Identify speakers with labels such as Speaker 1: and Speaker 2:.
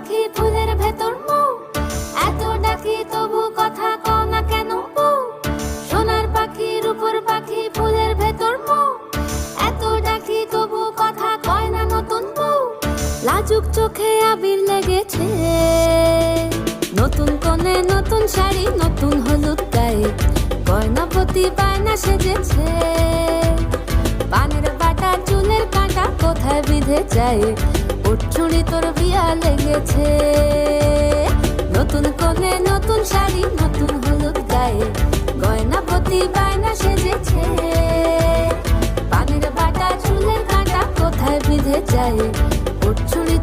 Speaker 1: পাখি ফুলের ভেতর মৌ, এত ডাকি তবু কথা কও না কেন বউ। সোনার পাখি রূপোর পাখি ফুলের ভেতর মৌ, এত ডাকি তবু কথা কয় না নতুন বউ। লাজুক চোখে আবির লেগেছে, নতুন কোণে নতুন শাড়ি নতুন হলুদ গায়ে, গয়নাপতি বায়না সেজেছে। পানের বাটা চুলের কাঁটা কোথায় বিঁধে যায়, উঠছুড়ি তোর বিয়া লেগেছে। নতুন কোণে নতুন শাড়ি নতুন হলুদ গায়ে, গয়নাপতি বায়না সেজেছে। পানের বাটা চুলের কাঁটা কোথায় বিঁধে যায়, উঠছুড়ি